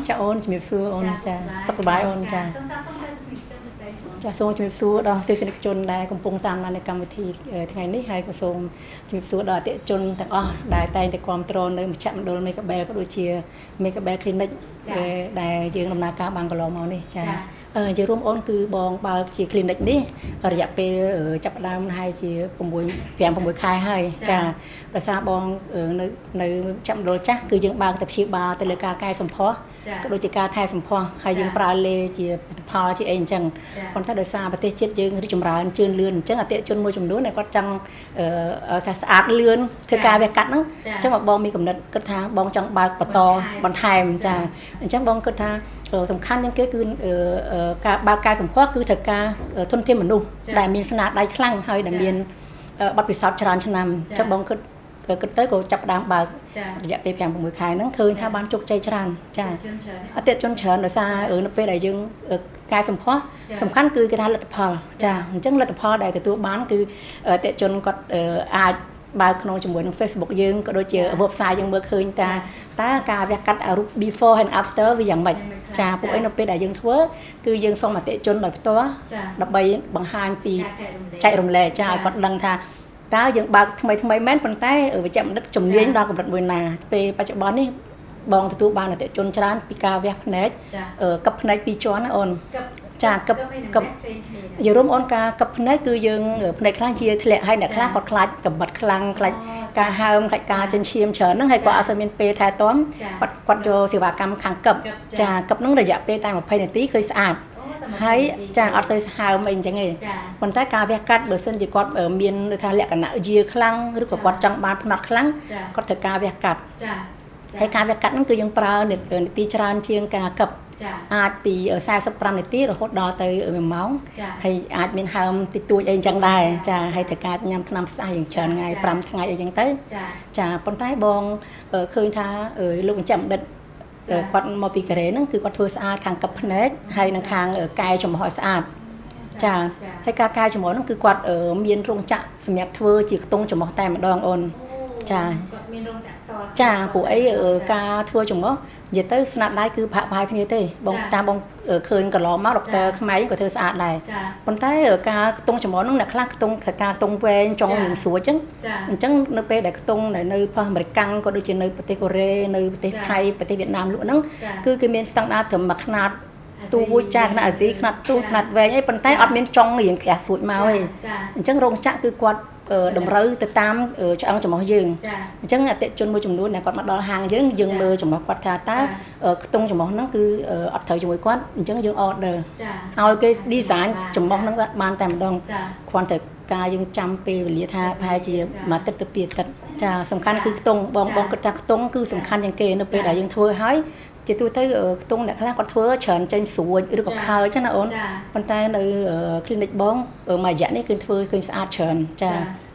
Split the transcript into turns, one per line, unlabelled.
ចាអូនជំរាបសួរអូនចាសុខសប្បាយអូនចាចាសូមជំរាបសួរដល់ទស្សនិកជនដែលកំពុងតាមដាននៅកម្មវិធីថ្ងៃនេះហើយក៏សូមជំរាបសួរដល់អតិថិជនទាំងអស់ដែលតែងតែគ្រប់គ្រងនៅមជ្ឈមណ្ឌល Megabel ក៏ដូចជា Megabel Clinic ដែលយើងដំណើរការបានកន្លងមកនេះចាជារួមអូនគឺបងបើកជា clinic នេះរយៈពេលចាប់ផ្ដើមហើយជា6 ខែហើយចាដោយសារបងនៅចាប់មណ្ឌលចាស់គឺយើងបើកតែព្យាបាលទៅលើការកែសម្ផស្សក៏ដូចជាការថែសម្ផស្សហើយយើងប្រើលេជាផលជាអីអញ្ចឹងប៉ុន្តែដោយសារប្រទេសជាតិយើងរីកចម្រើនជឿនលឿនអញ្ចឹងអតិថិជនមួយចំនួនដែលគាត់ចង់ថាស្អាតលឿនធ្វើការវះកាត់ហ្នឹងអញ្ចឹងបងមានកំណត់គិតថាបងចង់បើកបន្តបន្ថែមចាអញ្ចឹងបងគិតថាសំខាន់ជាងគេគឺការបើកកែសម្ផស្សគឺត្រូវការធនធានមនុស្សដែលមានស្នាដៃខ្លាំងហើយដែលមានបទពិសោធន៍ច្រើនឆ្នាំអញ្ចឹងបងគិតទៅក៏ចាប់ផ្ដើមបើករយៈពេល5-6 ខែហ្នឹងឃើញថាបានជោគជ័យច្រើនចាអតិថិជនច្រើនដោយសារនៅពេលដែលយើងកែសម្ផស្សសំខាន់គឺគេថាលទ្ធផលចាអញ្ចឹងលទ្ធផលដែលទទួលបានគឺអតិថិជនគាត់អាចបើកក្នុងជាមួយនឹង Facebook យើងក៏ដូចជា website យើងមើលឃើញតើការវះកាត់រូប before and after វាយ៉ាងម៉េចចាពួកឯងនៅពេលដែលយើងធ្វើគឺយើងសូមអតិថិជនដោយផ្ទាល់ដើម្បីបង្ហាញពីចែករំលែកចាឲ្យគាត់ដឹងថាតើយើងបើកថ្មីមែនប៉ុន្តែវិជ្ជបណ្ឌិតជំនាញដល់កម្រិតមួយណាពេលបច្ចុប្បន្ននេះបងទទួលបានអតិថិជនច្រើនពីការវះភ្នែកកឹបភ្នែក2ជាន់ណាអូនចាកឹបយល់រួមអូនការកឹបភ្នែកគឺយើងភ្នែកខ្លាំងជាធ្លាក់ហើយអ្នកខ្លះគាត់ខ្លាចកំបិតខ្លាំងខ្លាចការហើមខ្លាចការចិញ្ចៀមច្រើនហ្នឹងហើយគាត់អត់សូវមានពេលថែទាំគាត់យកសេវាកម្មខាងកឹបចាកឹបហ្នឹងរយៈពេលតែ20នាទីឃើញស្អាតហើយចាអត់ទៅហើមអីអញ្ចឹងទេប៉ុន្តែការវះកាត់បើសិនជាគាត់មានថាលក្ខណៈយាខ្លាំងឬក៏គាត់ចង់បានផ្នត់ខ្លាំងគាត់ត្រូវការវះកាត់ហើយការវះកាត់ហ្នឹងគឺយើងប្រើនាទីច្រើនជាងការកឹបអាចពី45នាទីរហូតដល់ទៅ1ម៉ោងហើយអាចមានហើមតិចតួចអីអញ្ចឹងដែរចាហើយត្រូវការញ៉ាំថ្នាំផ្សះយ៉ាងច្រើនថ្ងៃ5ថ្ងៃអីអញ្ចឹងទៅចាប៉ុន្តែបងឃើញថាលោកបញ្ចាំបណ្ឌិតគាត់មកពីកូរ៉េហ្នឹងគឺគាត់ធ្វើស្អាតខាងកឹបភ្នែកហើយនឹងខាងកែចំហឲ្យស្អាតចាហើយការកែចំហហ្នឹងគឺគាត់មានរោងចក្រសម្រាប់ធ្វើជាខ្ទង់ចំហតែម្ដងអូនចាគាត់មានរោងចក្រតចាពួកអីការធ្វើចំហនិយាយទៅស្នាដៃគឺប្រហាក់ប្រហែលគ្នាទេបងតាមបងឃើញកន្លងមកដុកទ័រខ្មែរក៏ធ្វើស្អាតដែរប៉ុន្តែការខ្ទង់ចំហហ្នឹងអ្នកខ្លះខ្ទង់ការខ្ទង់វែងចង់រៀងស្រួលអញ្ចឹងនៅពេលដែលខ្ទង់នៅផុសអាមេរិកក៏ដូចជានៅប្រទេសកូរ៉េនៅប្រទេសថៃប្រទេសវៀតណាមលក់ហ្នឹងគឺគេមានស្តង់ដារត្រឹមមួយខ្នាតទូចាខ្នាតអាស៊ីខ្នាតទូខ្នាតវែងអីប៉ុន្តែអត់មានចង់រៀងក្រាស់ស្រួចមកទេអញ្ចឹងរោងចក្រគឺគាត់តម្រូវទៅតាមឆ្អឹងចំហយើងអញ្ចឹងអតិថិជនមួយចំនួនដែលគាត់មកដល់ហាងយើងមើលចំហគាត់ថាតើខ្ទង់ចំហហ្នឹងគឺអត់ត្រូវជាមួយគាត់អញ្ចឹងយើង order ឲ្យគេ design ចំហហ្នឹងបានតែម្ដងគ្រាន់តែការយើងចាំពេលវេលាថាប្រហែលជាមួយទឹកទៅពីអាទិត្យចាសំខាន់គឺខ្ទង់បងគិតថាខ្ទង់គឺសំខាន់ជាងគេនៅពេលដែលយើងធ្វើហើយជាទូទៅខ្ទង់អ្នកខ្លះគាត់ធ្វើច្រើនចេញស្រួចឬក៏ខើចឹងណាអូនប៉ុន្តែនៅ clinic បងមួយរយៈនេះគឺធ្វើឃើញស្អាតច្រើនចា